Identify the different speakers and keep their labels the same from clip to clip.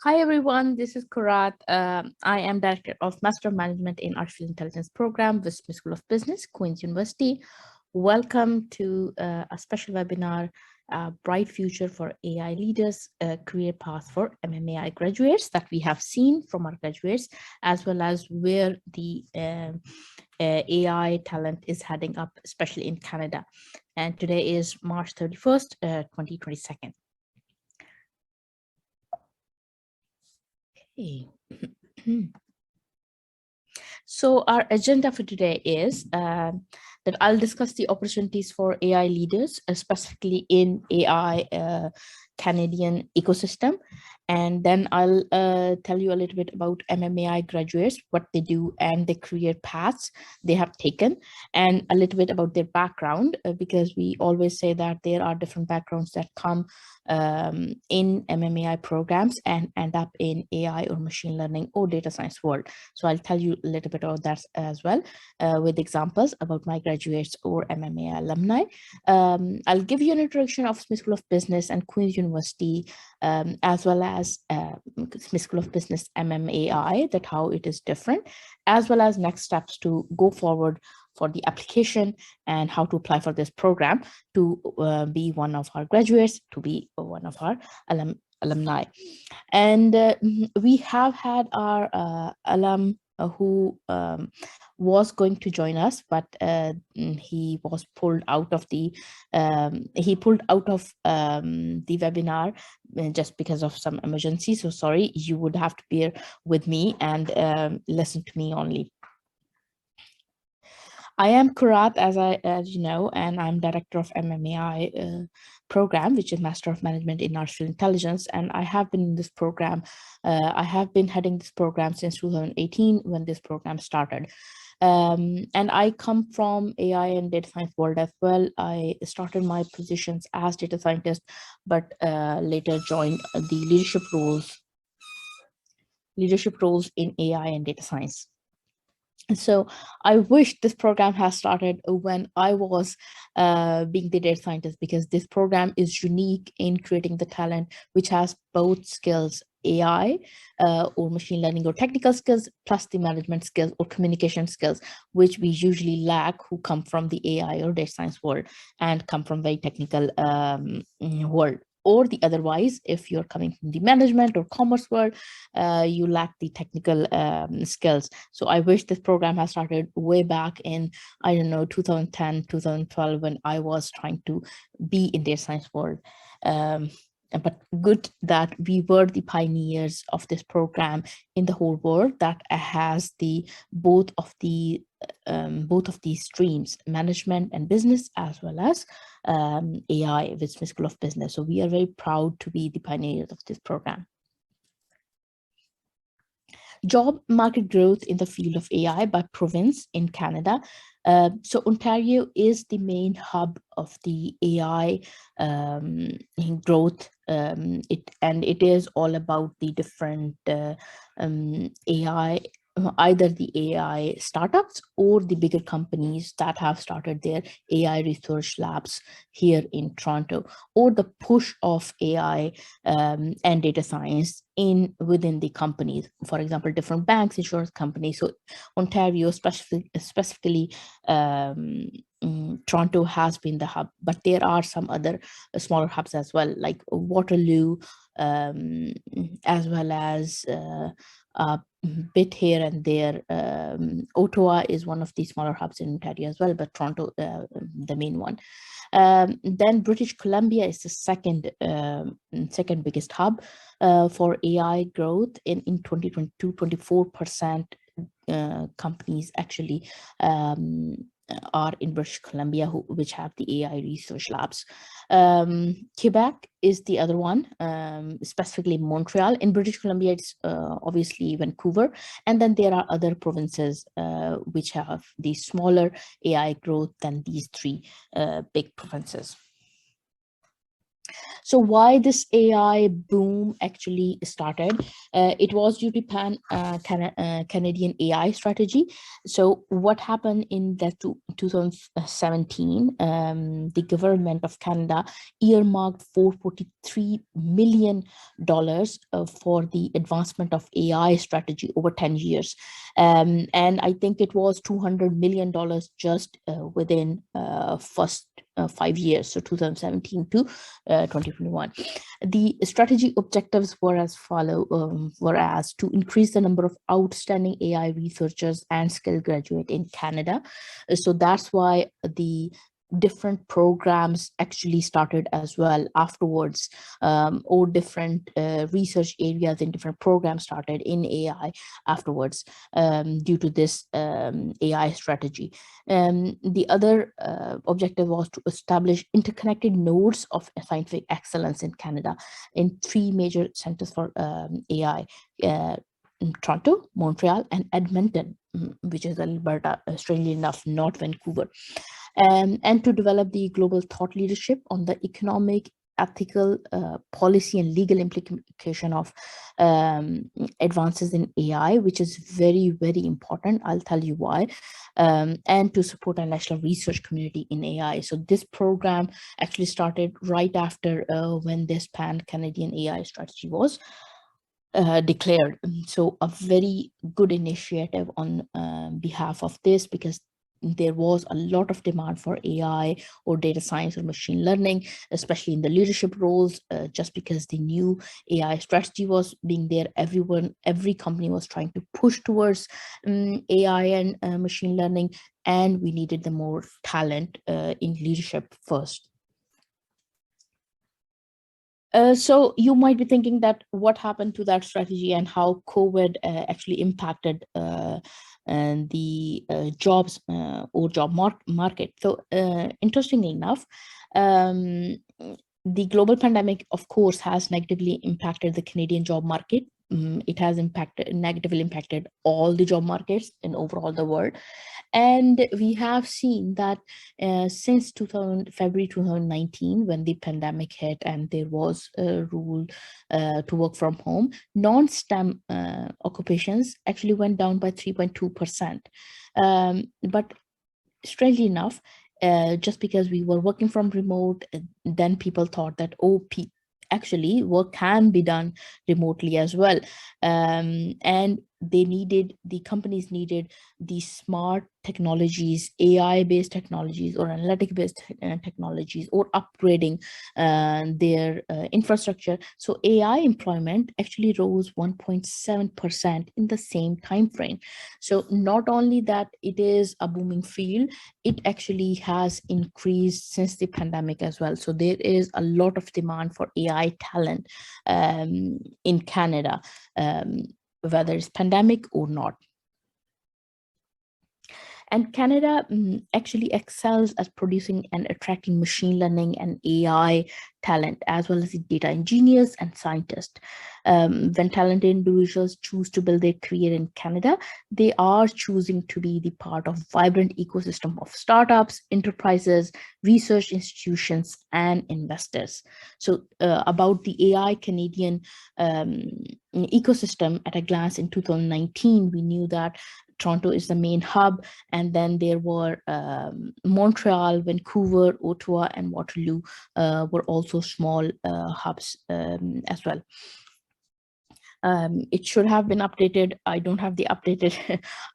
Speaker 1: Hi everyone, this is Kurat. I am Director of Master of Management in Artificial Intelligence Program with Smith School of Business, Queen's University. Welcome to a special webinar, Bright Future for AI Leaders, Career Path for MMAI graduates that we have seen from our graduates, as well as where the AI talent is heading up, especially in Canada. And today is March 31st, 2022. Okay. So our agenda for today is that I'll discuss the opportunities for AI leaders, specifically in AI Canadian ecosystem. And then I'll tell you a little bit about MMAI graduates, what they do and the career paths they have taken, and a little bit about their background, because we always say that there are different backgrounds that come in MMAI programs and end up in AI or machine learning or data science world. So I'll tell you a little bit about that as well, with examples about my graduates or MMAI alumni. I'll give you an introduction of Smith School of Business and Queen's University, as well as Smith School of Business MMAI, that how it is different, as well as next steps to go forward for the application and how to apply for this program to be one of our graduates, to be one of our alumni. And we have had our alum who was going to join us, but he was pulled out of the webinar just because of some emergency. So sorry, you would have to bear with me and listen to me only. I am Kurat, as you know, and I'm director of MMAI program, which is Master of Management in Artificial Intelligence. And I have been in this program. I have been heading this program since 2018 when this program started. And I come from AI and data science world as well. I started my positions as data scientist, but later joined the leadership roles in AI and data science. So I wish this program has started when I was being the data scientist, because this program is unique in creating the talent which has both skills, AI or machine learning or technical skills, plus the management skills or communication skills, which we usually lack who come from the AI or data science world and come from very technical world. Or the otherwise, if you're coming from the management or commerce world, you lack the technical skills. So I wish this program has started way back in, I don't know, 2010, 2012, when I was trying to be in data science world. But good that we were the pioneers of this program in the whole world that has the both of these streams, management and business, as well as AI with Smith School of Business. So we are very proud to be the pioneers of this program. Job market growth in the field of AI by province in Canada. So Ontario is the main hub of the AI growth. It is all about the different AI, either the AI startups or the bigger companies that have started their AI research labs here in Toronto, or the push of AI and data science within the companies. For example, different banks, insurance companies. So Ontario, specifically Toronto has been the hub, but there are some other smaller hubs as well, like Waterloo, as well as bit here and there. Ottawa is one of the smaller hubs in Ontario as well, but Toronto, the main one. Then British Columbia is the second biggest hub for AI growth in 2022. 24% companies actually are in British Columbia which have the AI research labs. Quebec is the other one, specifically Montreal. In British Columbia, it's obviously Vancouver. And then there are other provinces which have the smaller AI growth than these three big provinces. So why this AI boom actually started? It was due to Canadian AI strategy. So what happened in that 2017, the government of Canada earmarked $443 million for the advancement of AI strategy over 10 years. And I think it was $200 million just within first 5 years, so 2017 to 2021. The strategy objectives were as to increase the number of outstanding AI researchers and skilled graduate in Canada. So that's why the different programs actually started as well afterwards, or different research areas in different programs started in AI afterwards, due to this AI strategy. The other objective was to establish interconnected nodes of scientific excellence in Canada in three major centers for AI. In Toronto, Montreal, and Edmonton, which is Alberta, strangely enough, not Vancouver. And to develop the global thought leadership on the economic, ethical, policy, and legal implication of advances in AI, which is very, very important. I'll tell you why. And to support our national research community in AI. So this program actually started right after when this pan-Canadian AI strategy was declared. So a very good initiative on behalf of this, because there was a lot of demand for AI or data science or machine learning, especially in the leadership roles, just because the new AI strategy was being there. Every company was trying to push towards AI and machine learning, and we needed the more talent in leadership first. So you might be thinking that what happened to that strategy and how COVID actually impacted and the jobs or job market. So interestingly enough, the global pandemic, of course, has negatively impacted the Canadian job market. It has negatively impacted all the job markets in overall the world. And we have seen that since February 2019, when the pandemic hit and there was a rule to work from home, non-STEM occupations actually went down by 3.2%. But strangely enough, just because we were working from remote, then people thought that, actually work can be done remotely as well. And the companies needed these smart technologies, AI based technologies or analytic based technologies, or upgrading their infrastructure. So AI employment actually rose 1.7% in the same time frame. So not only that it is a booming field, it actually has increased since the pandemic as well. So there is a lot of demand for AI talent in Canada, whether it's pandemic or not. And Canada actually excels at producing and attracting machine learning and AI talent, as well as the data engineers and scientists. When talented individuals choose to build their career in Canada, they are choosing to be the part of vibrant ecosystem of startups, enterprises, research institutions, and investors. So about the AI Canadian ecosystem at a glance in 2019, we knew that Toronto is the main hub, and then there were Montreal, Vancouver, Ottawa, and Waterloo were also small hubs as well. It should have been updated. I don't have the updated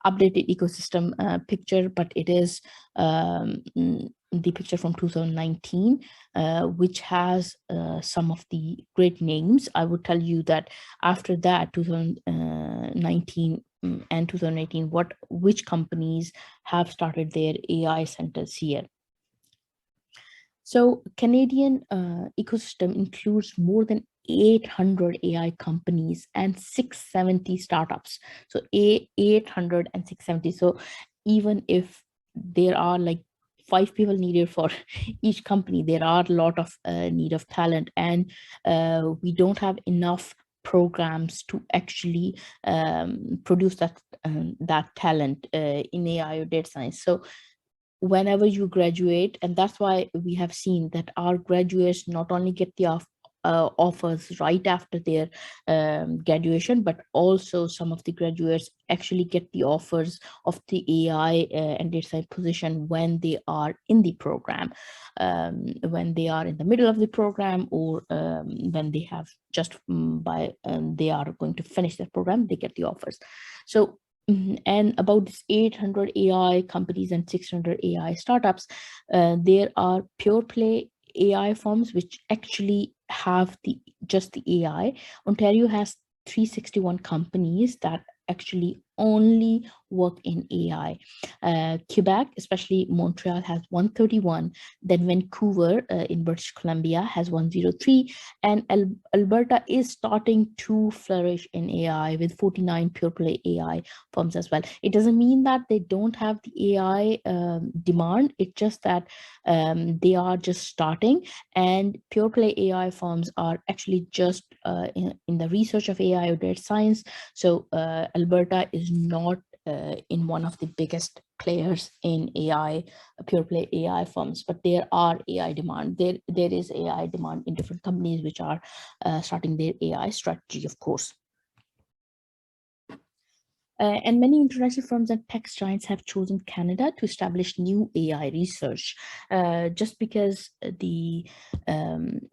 Speaker 1: ecosystem picture, but it is the picture from 2019, which has some of the great names. I would tell you that after that, 2019 and 2018, which companies have started their AI centers here. So Canadian ecosystem includes more than 800 AI companies and 670 startups. So 800 and 670. So even if there are like 5 people needed for each company, there are a lot of need of talent, and we don't have enough programs to actually produce that talent in AI or data science. So whenever you graduate, and that's why we have seen that our graduates not only get the offers right after their graduation, but also some of the graduates actually get the offers of the AI and data science position when they are in the program, when they are in the middle of the program, or when they have just they are going to finish their program, they get the offers. So and about this 800 AI companies and 600 AI startups, there are pure play AI firms which actually have just the AI. Ontario has 361 companies that actually only work in AI. Quebec, especially Montreal, has 131. Then Vancouver in British Columbia has 103. And Alberta is starting to flourish in AI with 49 pure play AI firms as well. It doesn't mean that they don't have the AI demand. It's just that they are just starting, and pure play AI firms are actually just in the research of AI or data science. So Alberta is not in one of the biggest players in AI, pure play AI firms, but there are AI demand. There is AI demand in different companies which are starting their AI strategy, of course. And many international firms and tech giants have chosen Canada to establish new AI research, just because the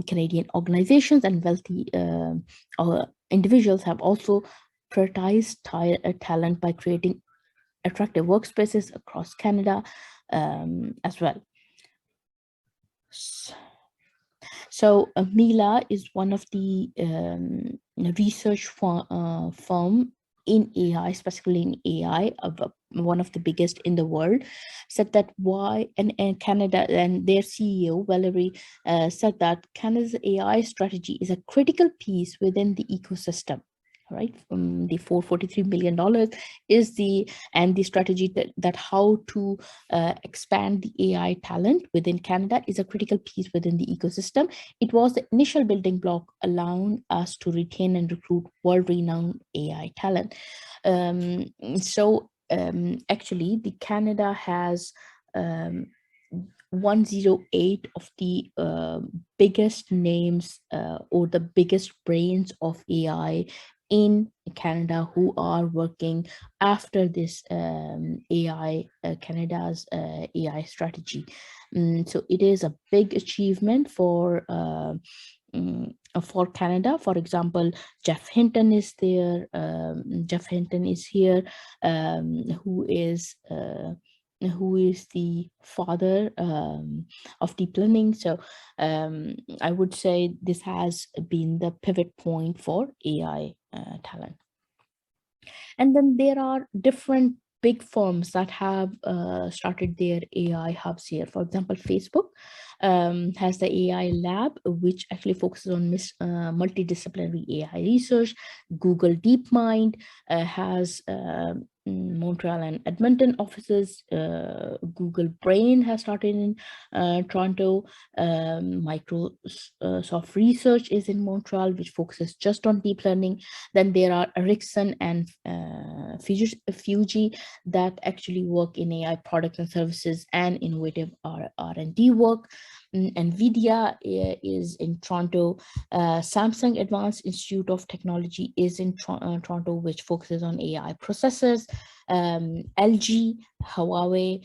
Speaker 1: Canadian organizations and wealthy individuals have also prioritized talent by creating attractive workspaces across Canada as well. So Mila is one of the research firm in AI, specifically in AI, one of the biggest in the world, said that and Canada, and their CEO, Valerie, said that Canada's AI strategy is a critical piece within the ecosystem. Right, the $443 million is the strategy that how to expand the AI talent within Canada is a critical piece within the ecosystem. It was the initial building block allowing us to retain and recruit world-renowned AI talent. Actually, the Canada has 108 of the biggest names or the biggest brains of AI in Canada who are working after this Canada's AI strategy. So it is a big achievement for Canada. For example, Jeff Hinton is there. Jeff Hinton is here, who is the father of deep learning. So I would say this has been the pivot point for AI talent. And then there are different big firms that have started their AI hubs here. For example, Facebook has the AI lab, which actually focuses on multidisciplinary AI research. Google DeepMind has Montreal and Edmonton offices. Google Brain has started in Toronto. Microsoft Research is in Montreal, which focuses just on deep learning. Then there are Ericsson and Fuji that actually work in AI products and services and innovative R&D work. NVIDIA is in Toronto. Samsung Advanced Institute of Technology is in Toronto, which focuses on AI processors. LG, Huawei,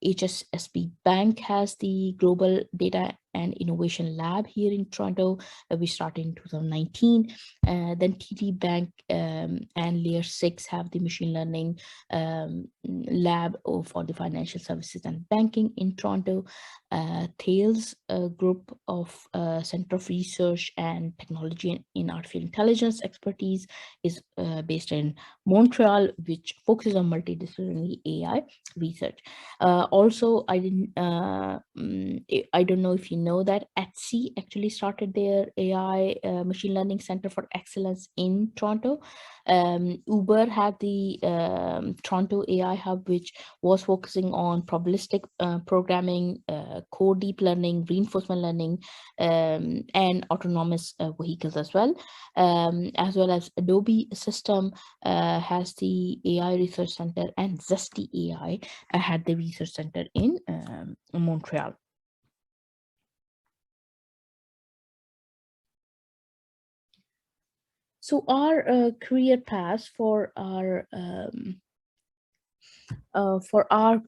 Speaker 1: HSBC Bank has the Global Data and Innovation Lab here in Toronto. We started in 2019. Then TD Bank and Layer 6 have the machine learning lab for the financial services and banking in Toronto. Thales group of Center of Research and Technology in Artificial Intelligence expertise is based in Montreal, which focuses on multidisciplinary AI research. Also, I don't know if you know that Etsy actually started their AI machine learning center for excellence in Toronto. Uber had the Toronto AI hub, which was focusing on probabilistic programming, core deep learning, reinforcement learning, and autonomous vehicles as well. As well as Adobe System has the AI Research Center, and Zesty AI had the research center in Montreal. So our career paths for our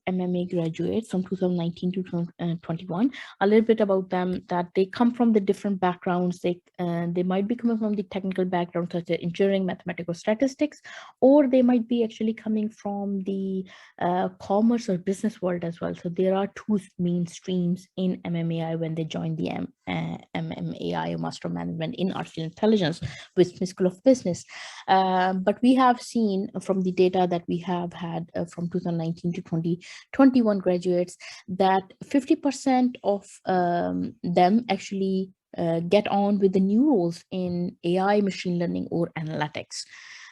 Speaker 1: MMA graduates from 2019 to 2021, a little bit about them, that they come from the different backgrounds. They might be coming from the technical background such as engineering, mathematics, or statistics, or they might be actually coming from the commerce or business world as well. So there are two main streams in MMAI when they join the MMAI Master of Management in Artificial Intelligence with Smith School of Business. But we have seen from the data that we have had from 2019 to 2021 graduates that 50% of them actually get on with the new roles in AI, machine learning, or analytics.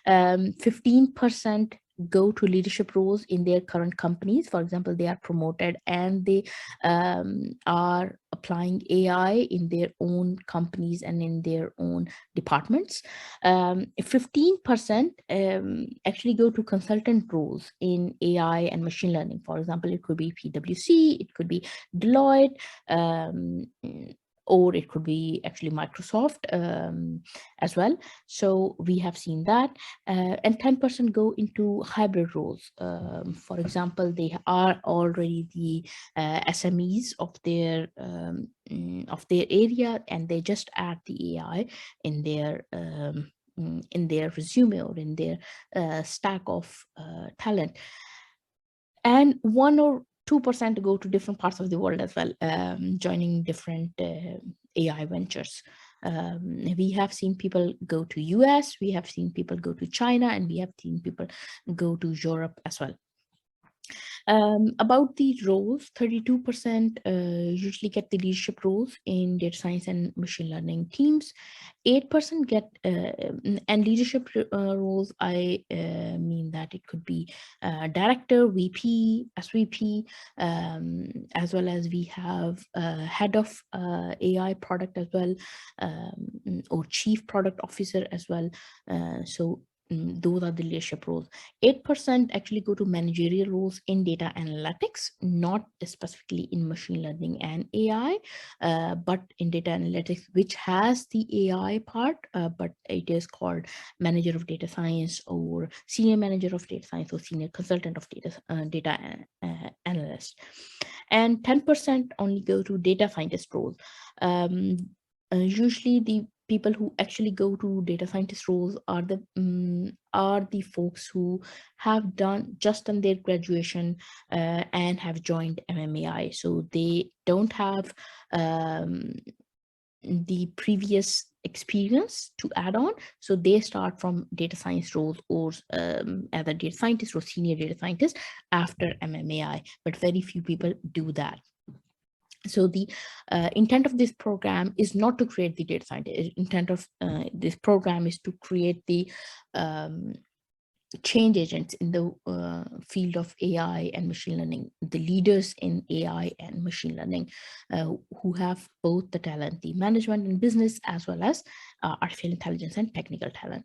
Speaker 1: 15% go to leadership roles in their current companies. For example, they are promoted and they are applying AI in their own companies and in their own departments. 15% actually go to consultant roles in AI and machine learning. For example, it could be PwC, it could be Deloitte, or it could be actually Microsoft as well. So we have seen that. And 10% go into hybrid roles. For example, they are already the SMEs of their area, and they just add the AI in their resume or in their stack of talent. And 1 or 2% go to different parts of the world as well, joining different AI ventures. We have seen people go to US, we have seen people go to China, and we have seen people go to Europe as well. About these roles, 32% usually get the leadership roles in data science and machine learning teams. 8% get, and leadership roles, I mean that it could be director, VP, SVP, as well as we have head of AI product as well, or chief product officer as well. So those are the leadership roles. 8% actually go to managerial roles in data analytics, not specifically in machine learning and AI, but in data analytics, which has the AI part, but it is called manager of data science or senior manager of data science or senior consultant of data analyst. And 10% only go to data scientist roles. Usually the people who actually go to data scientist roles are the folks who have just done their graduation and have joined MMAI. So they don't have the previous experience to add on. So they start from data science roles or as a data scientist or senior data scientist after MMAI, but very few people do that. So the intent of this program is not to create the data scientist. Intent of this program is to create the change agents in the field of AI and machine learning, the leaders in AI and machine learning, who have both the talent, the management and business, as well as artificial intelligence and technical talent.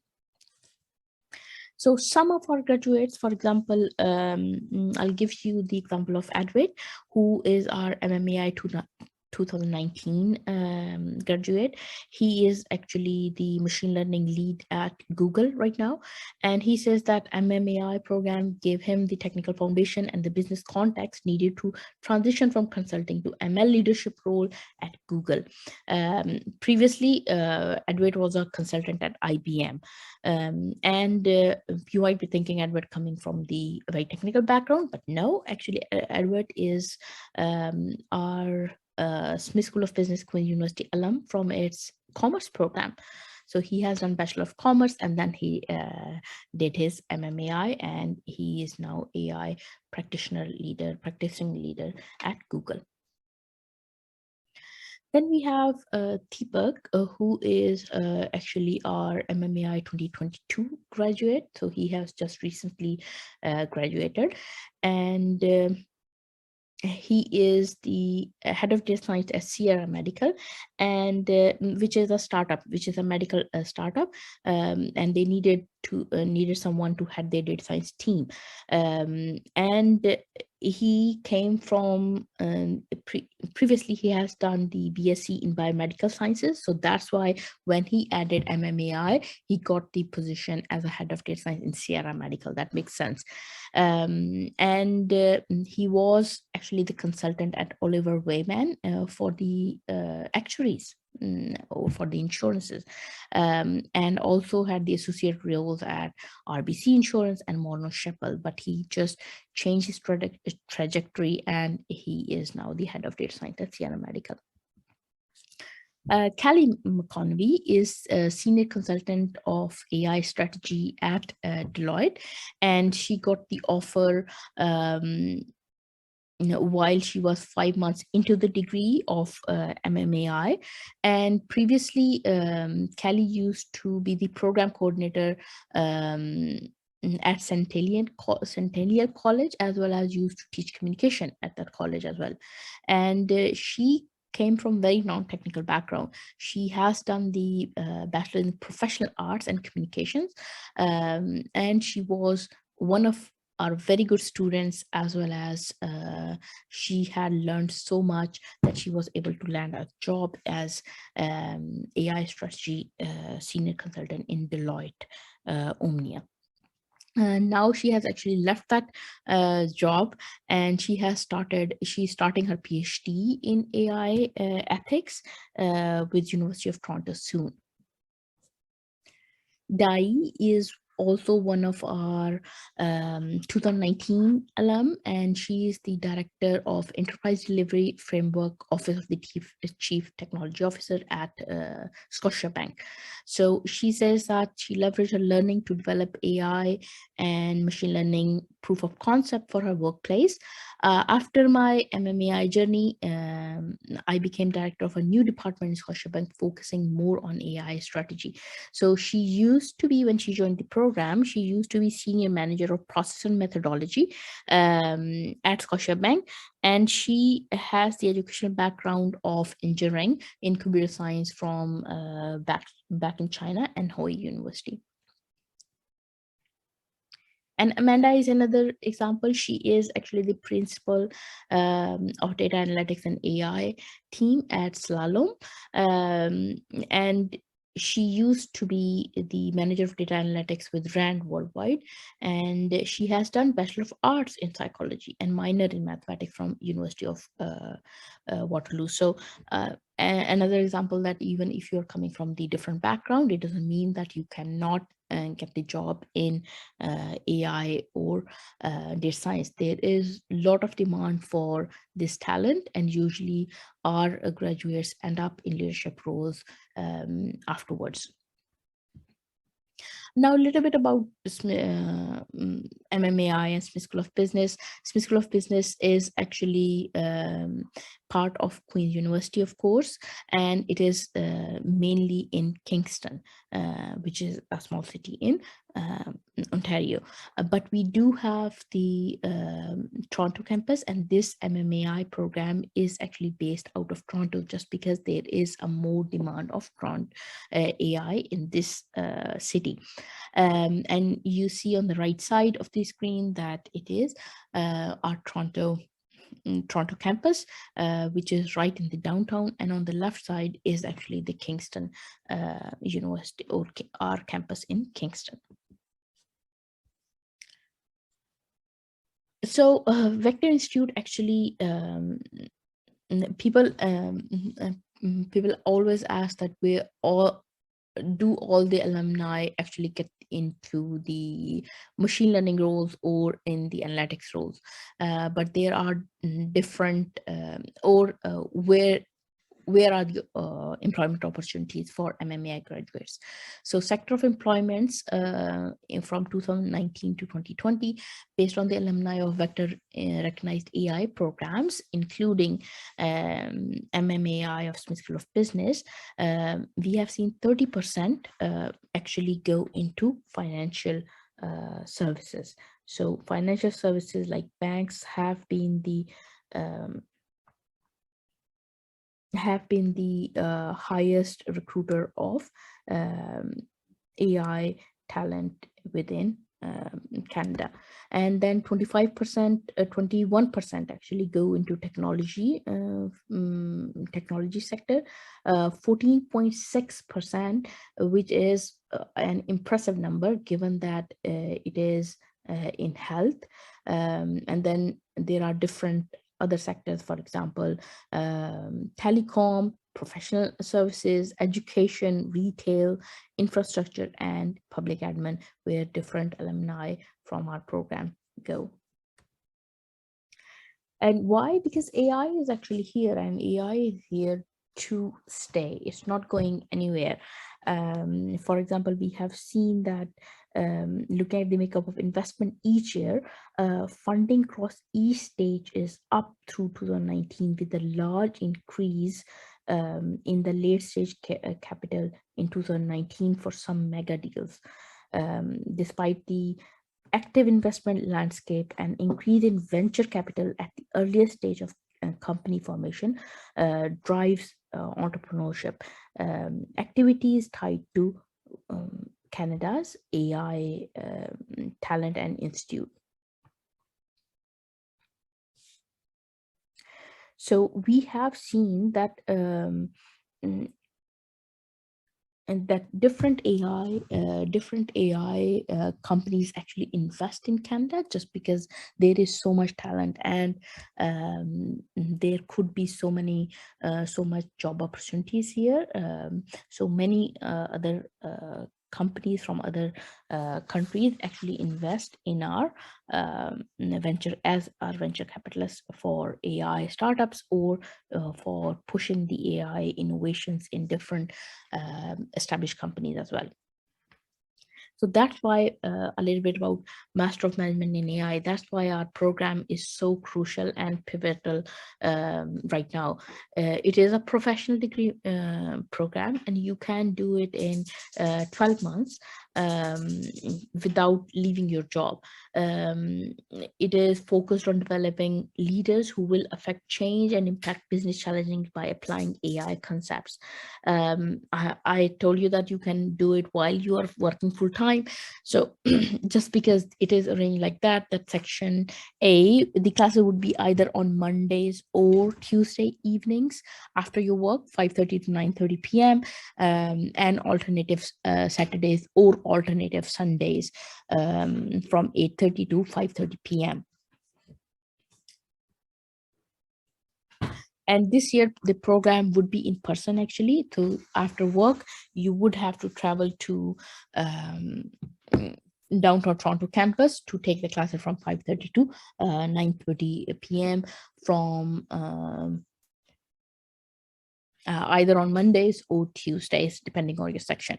Speaker 1: So some of our graduates, for example, I'll give you the example of Edward, who is our MMAI 2019 graduate. He is actually the machine learning lead at Google right now. And he says that MMAI program gave him the technical foundation and the business context needed to transition from consulting to ML leadership role at Google. Previously, Edward was a consultant at IBM. And you might be thinking Edward coming from the very technical background, but no, actually Edward is our Smith School of Business, Queen University alum from its commerce program. So he has done Bachelor of Commerce, and then he did his MMAI, and he is now AI practicing leader at Google. Then we have Deepak, who is actually our MMAI 2022 graduate. So he has just recently graduated, and he is the head of data science at Sierra Medical, and which is a startup, which is a medical startup, and they needed someone to head their data science team, and he came from previously he has done the BSc in biomedical sciences, so that's why when he added MMAI, he got the position as a head of data science in Sierra Medical. That makes sense. And he was actually the consultant at Oliver Wyman for the actuaries, or for the insurances, and also had the associate roles at RBC Insurance and Morgan Sheppel, but he just changed his trajectory, and he is now the head of data science at Sierra Medical. Cali Mcconvie is a senior consultant of AI strategy at Deloitte, and she got the offer while she was 5 months into the degree of MMAI. And previously, Cali used to be the program coordinator at Centennial College, as well as used to teach communication at that college as well. And she came from very non-technical background. She has done the Bachelor in Professional Arts and Communications, and she was one of are very good students, as well as she had learned so much that she was able to land a job as AI strategy senior consultant in Deloitte Omnia. And now she has actually left that job, and she's starting her PhD in AI ethics with University of Toronto soon. Dai is also one of our 2019 alum, and she is the director of Enterprise Delivery Framework Office of the Chief Technology Officer at Scotiabank. So she says that she leveraged her learning to develop AI and machine learning proof of concept for her workplace. After my MMAI journey, I became director of a new department in Scotiabank focusing more on AI strategy. So she used to be, when she joined the program, she used to be senior manager of process and methodology at Scotiabank, and she has the educational background of engineering in computer science from back in China and Hoi University. And Amanda is another example. She is actually the principal of data analytics and AI team at Slalom. And she used to be the manager of data analytics with Rand Worldwide. And she has done Bachelor of Arts in Psychology and minor in mathematics from University of Waterloo. So another example that even if you're coming from the different background, it doesn't mean that you cannot get the job in AI or data science. There is a lot of demand for this talent, and usually our graduates end up in leadership roles afterwards. Now, a little bit about MMAI and Smith School of Business. Smith School of Business is actually part of Queen's University, of course, and it is mainly in Kingston, which is a small city in Ontario. But we do have the Toronto campus, and this MMAI program is actually based out of Toronto, just because there is a more demand of AI in this city. And you see on the right side of the screen that it is our Toronto campus, which is right in the downtown, and on the left side is actually the Kingston University, or our campus in Kingston. So Vector Institute actually people always ask that all the alumni actually get into the machine learning roles or in the analytics roles, but there are different where are the employment opportunities for MMAI graduates. So sector of employments from 2019 to 2020, based on the alumni of Vector recognized AI programs, including MMAI of Smith School of Business, we have seen 30% actually go into financial services. So financial services like banks have been the have been the highest recruiter of AI talent within Canada. And then 25%, 21% actually go into technology sector, 14.6%, which is an impressive number given that it is in health. And then there are different other sectors, for example, telecom, professional services, education, retail, infrastructure, and public admin, where different alumni from our program go. And why? Because AI is actually here, and AI is here to stay. It's not going anywhere. For example, we have seen that looking at the makeup of investment each year, funding across each stage is up through 2019 with a large increase in the late stage capital in 2019 for some mega deals. Despite the active investment landscape and increase in venture capital at the earliest stage of company formation drives entrepreneurship. Activities tied to Canada's AI talent and institute. So we have seen that and that different AI companies actually invest in Canada just because there is so much talent, and there could be so much job opportunities here. So many other companies from other countries actually invest in our venture as our venture capitalists for AI startups, or for pushing the AI innovations in different established companies as well. So that's why a little bit about Master of Management in AI. That's why our program is so crucial and pivotal right now. It is a professional degree program, and you can do it in 12 months without leaving your job. It is focused on developing leaders who will affect change and impact business challenges by applying AI concepts. I told you that you can do it while you are working full time. So just because it is arranged like that, that section A, the classes would be either on Mondays or Tuesday evenings after your work, 5:30 to 9:30 p.m. And alternative Saturdays or alternative Sundays from 8:30 to 5:30 p.m. And this year, the program would be in person actually. So after work, you would have to travel to downtown Toronto campus to take the classes from 5:30 to 9:30 p.m. from either on Mondays or Tuesdays, depending on your section.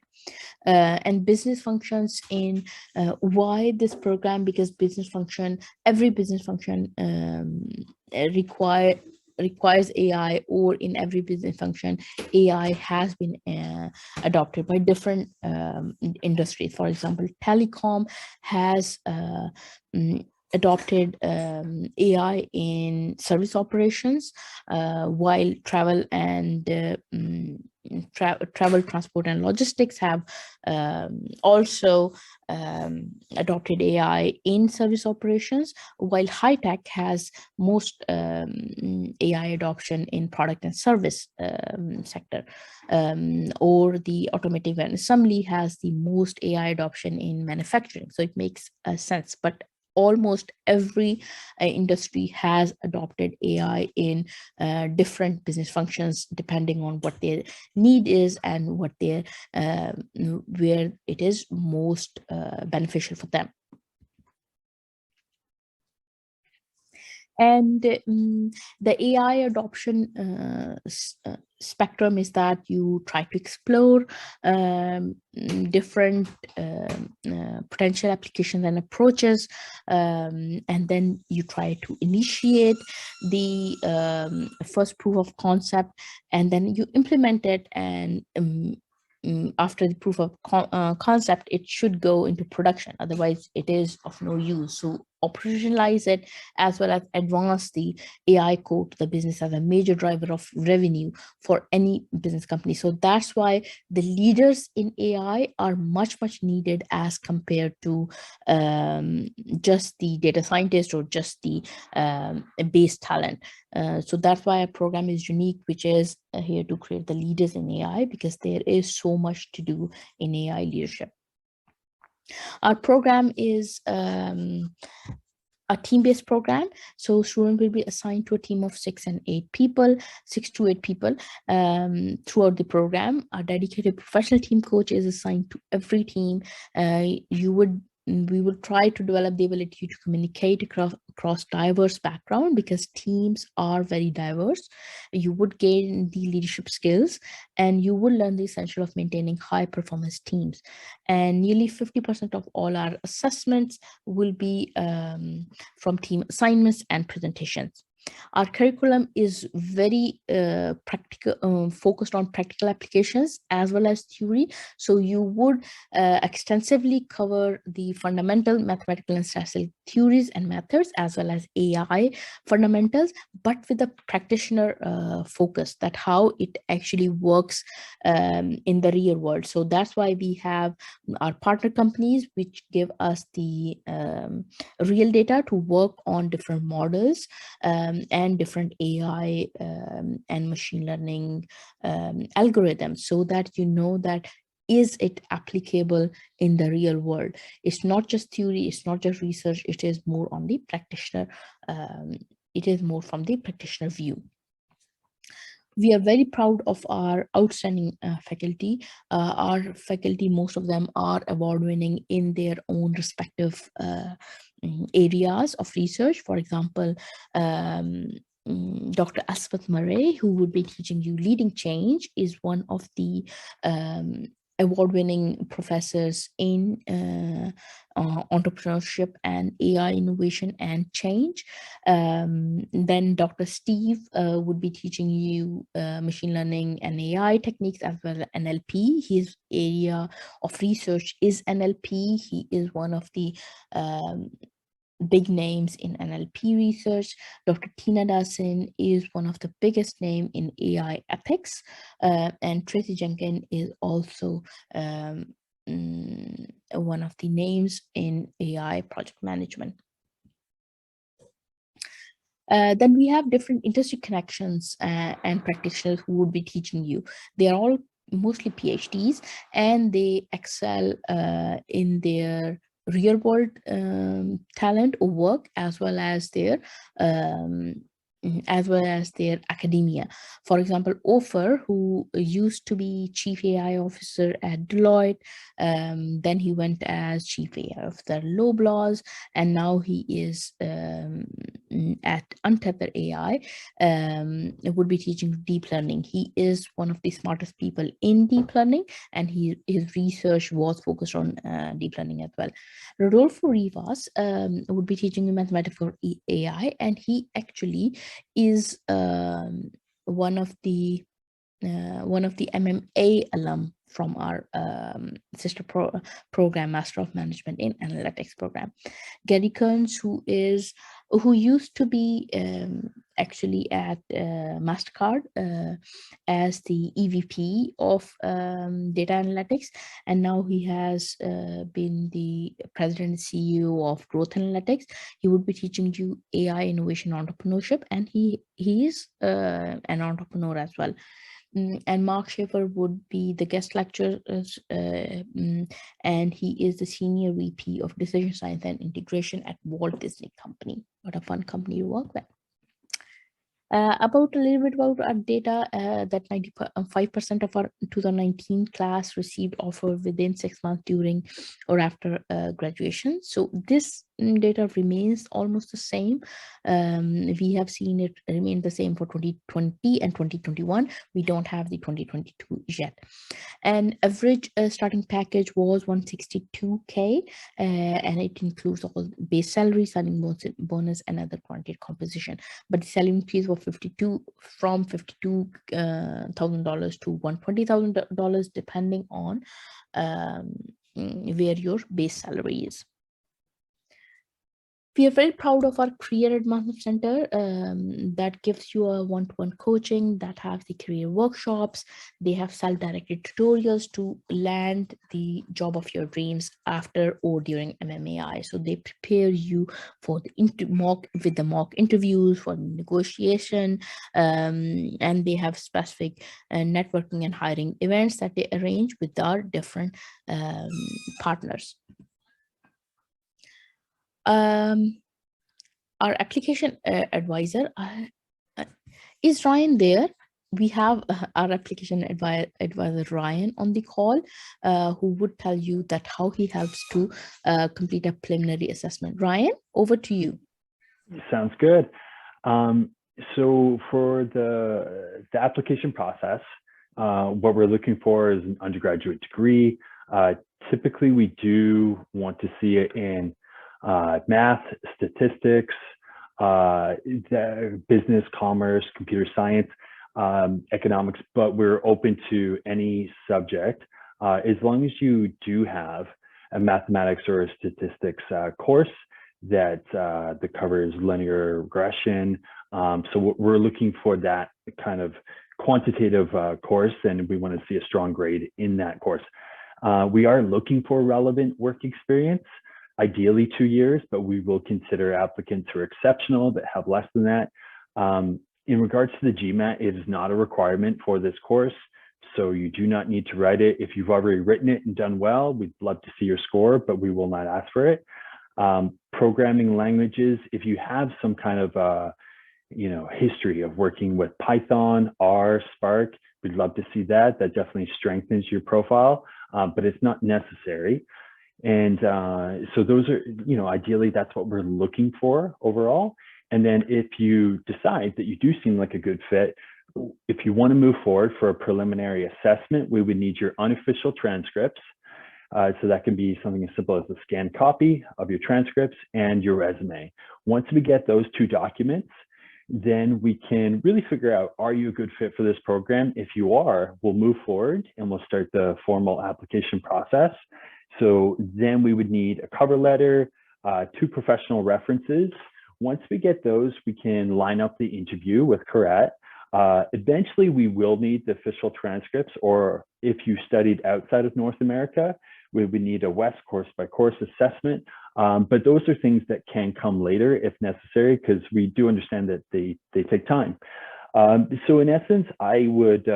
Speaker 1: And business functions in why this program? Because every business function requires AI, or in every business function, AI has been adopted by different industries. For example, telecom has adopted AI in service operations, while travel and travel, transport, and logistics have also adopted AI in service operations, while high tech has most AI adoption in product and service sector, or the automotive and assembly has the most AI adoption in manufacturing. So it makes sense, but almost every industry has adopted AI in different business functions, depending on what their need is and what their where it is most beneficial for them. And the AI adoption spectrum is that you try to explore different potential applications and approaches, and then you try to initiate the first proof of concept, and then you implement it, and after the proof of concept, it should go into production. Otherwise, it is of no use. So operationalize it, as well as advance the AI code to the business as a major driver of revenue for any business company. So that's why the leaders in AI are much, much needed as compared to just the data scientist or just the base talent. So that's why our program is unique, which is here to create the leaders in AI, because there is so much to do in AI leadership. Our program is a team-based program. So students will be assigned to a team of 6 to 8 people throughout the program. A dedicated professional team coach is assigned to every team. We will try to develop the ability to communicate across diverse background, because teams are very diverse. You would gain the leadership skills, and you will learn the essential of maintaining high performance teams. And nearly 50% of all our assessments will be from team assignments and presentations. Our curriculum is very practical, focused on practical applications as well as theory. So you would extensively cover the fundamental mathematical and statistical theories and methods, as well as AI fundamentals, but with a practitioner focus, that how it actually works in the real world. So that's why we have our partner companies, which give us the real data to work on different models and different AI and machine learning algorithms, so that you know that is it applicable in the real world. It's not just theory, it's not just research, it is more on the practitioner. It is more from the practitioner view. We are very proud of our outstanding faculty. Our faculty, most of them are award winning in their own respective areas of research. For example, Dr. Aswath Murray, who would be teaching you leading change, is one of the award-winning professors in entrepreneurship and AI innovation and change. Then Dr. Steve would be teaching you machine learning and AI techniques, as well as NLP. His area of research is NLP. He is one of the big names in NLP research. Dr. Tina Dasin is one of the biggest name in AI ethics, and Tracy Jenkins is also one of the names in AI project management. Then we have different industry connections and practitioners who would be teaching you. They are all mostly PhDs, and they excel in their real world talent or work, as well as their academia. For example, Ofer, who used to be chief AI officer at Deloitte, then he went as chief AI officer at Loblaws, and now he is at Untethered AI, would be teaching deep learning. He is one of the smartest people in deep learning, and his research was focused on deep learning as well. Rodolfo Rivas would be teaching you mathematics for AI, and he actually is one of the MMA alum from our sister program, Master of Management in Analytics program. Gary Kearns, who used to be actually at MasterCard as the EVP of data analytics, and now he has been the president and CEO of Growth Analytics. He would be teaching you AI innovation entrepreneurship, and he is an entrepreneur as well. And Mark Schaefer would be the guest lecturer, and he is the senior VP of Decision Science and Integration at Walt Disney Company. What a fun company to work with. About a little bit about our data, that 95% of our 2019 class received offer within 6 months during or after graduation. So this data remains almost the same. We have seen it remain the same for 2020 and 2021. We don't have the 2022 yet. And average starting package was 162K, and it includes all base salary, signing bonus, and other granted compensation. But the salary increase was from $52,000 to $120,000, depending on where your base salary is. We are very proud of our Career Advancement Center that gives you a one-to-one coaching, that have the career workshops. They have self-directed tutorials to land the job of your dreams after or during MMAI. So they prepare you for the mock interviews, for negotiation, and they have specific networking and hiring events that they arrange with our different partners. Our application advisor is Ryan there. We have our application advisor Ryan on the call, who would tell you that how he helps to complete a preliminary assessment. Ryan, over to you.
Speaker 2: Sounds good. So for the application process, what we're looking for is an undergraduate degree. Typically, we do want to see it in math, statistics, business, commerce, computer science, economics, but we're open to any subject as long as you do have a mathematics or a statistics course that covers linear regression. So we're looking for that kind of quantitative course, and we want to see a strong grade in that course. We are looking for relevant work experience, ideally 2 years, but we will consider applicants who are exceptional that have less than that. In regards to the GMAT, it is not a requirement for this course, so you do not need to write it. If you've already written it and done well, we'd love to see your score, but we will not ask for it. Programming languages, if you have some kind of history of working with Python, R, Spark, we'd love to see that. That definitely strengthens your profile, but it's not necessary. And so those are, ideally that's what we're looking for overall. And then if you decide that you do seem like a good fit, if you want to move forward for a preliminary assessment, we would need your unofficial transcripts. So that can be something as simple as a scanned copy of your transcripts and your resume. Once we get those 2 documents, then we can really figure out, are you a good fit for this program? If you are, we'll move forward and we'll start the formal application process. So then we would need a cover letter, 2 professional references. Once we get those, we can line up the interview with Karat. Eventually, we will need the official transcripts, or if you studied outside of North America, we would need a West course-by-course assessment. But those are things that can come later if necessary, because we do understand that they take time. So in essence, I would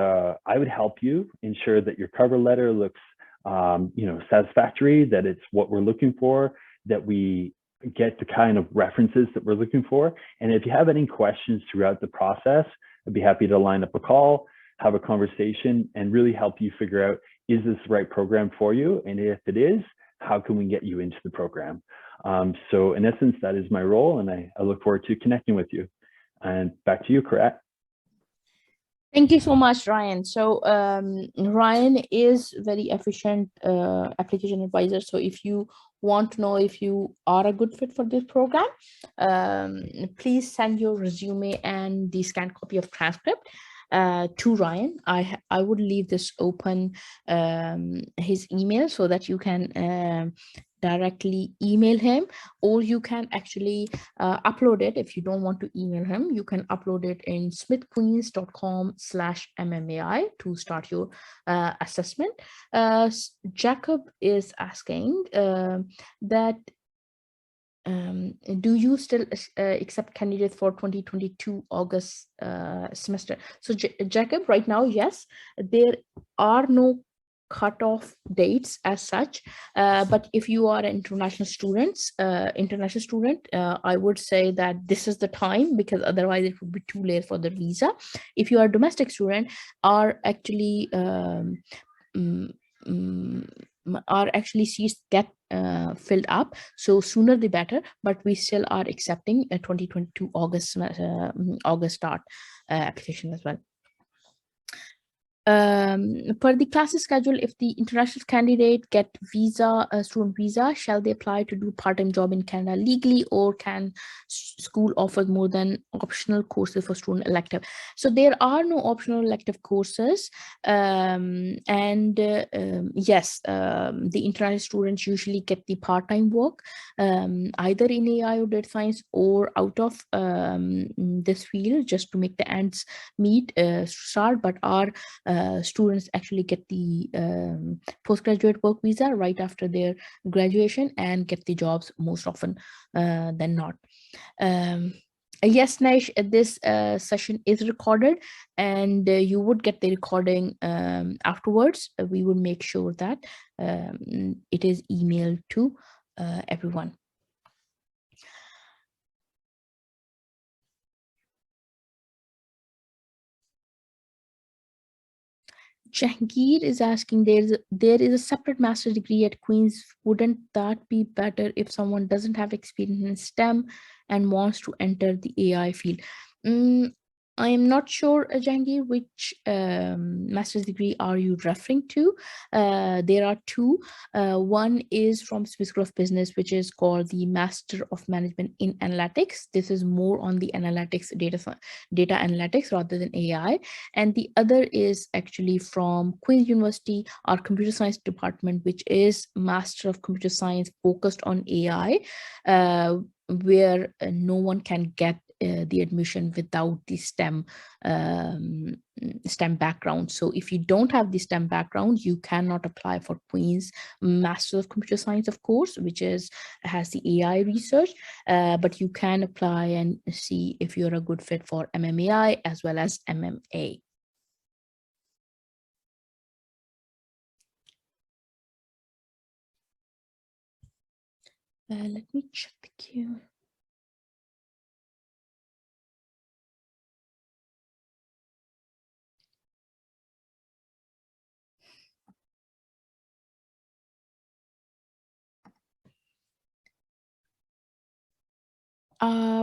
Speaker 2: help you ensure that your cover letter looks satisfactory, that it's what we're looking for, that we get the kind of references that we're looking for. And if you have any questions throughout the process, I'd be happy to line up a call, have a conversation, and really help you figure out, is this the right program for you? And if it is, how can we get you into the program? So in essence, that is my role, and I look forward to connecting with you. And back to you, Karat.
Speaker 1: Thank you so much, Ryan. So Ryan is very efficient application advisor. So if you want to know if you are a good fit for this program, please send your resume and the scanned copy of transcript to Ryan. I would leave this open, his email, so that you can directly email him, or you can actually upload it. If you don't want to email him, you can upload it in smithqueens.com/mmai to start your assessment. Jacob is asking that do you still accept candidates for 2022 August semester? So Jacob, right now, yes, there are no cutoff dates as such, but if you are an international student, I would say that this is the time, because otherwise it would be too late for the visa. If you are a domestic student, are actually seats get filled up, so sooner the better, but we still are accepting a 2022 August start application as well. Per the classes schedule, if the international candidate get visa, student visa, shall they apply to do part-time job in Canada legally, or can school offer more than optional courses for student elective? So there are no optional elective courses, yes, the international students usually get the part-time work, either in AI or data science or out of this field, just to make the ends meet, start. But our students actually get the postgraduate work visa right after their graduation and get the jobs most often than not. Yes, Naish, this session is recorded, and you would get the recording afterwards. We would make sure that it is emailed to everyone. Jahangir is asking, there is a separate master's degree at Queen's. Wouldn't that be better if someone doesn't have experience in STEM and wants to enter the AI field? Mm, I am not sure, Jahangir, which master's degree are you referring to? There are two. One is from Swiss School of Business, which is called the Master of Management in Analytics. This is more on the analytics, data analytics rather than AI. And the other is actually from Queen's University, our computer science department, which is Master of Computer Science focused on AI, where no one can get the admission without the STEM background. So if you don't have the STEM background, you cannot apply for Queen's Master of Computer Science, of course, which has the AI research, but you can apply and see if you're a good fit for MMAI as well as MMA. Let me check the queue.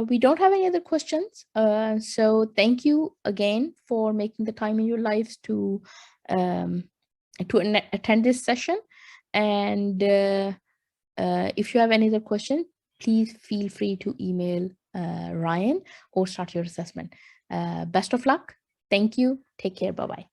Speaker 1: We don't have any other questions. So thank you again for making the time in your lives to attend this session. And if you have any other question, please feel free to email Ryan or start your assessment. Best of luck. Thank you. Take care. Bye-bye.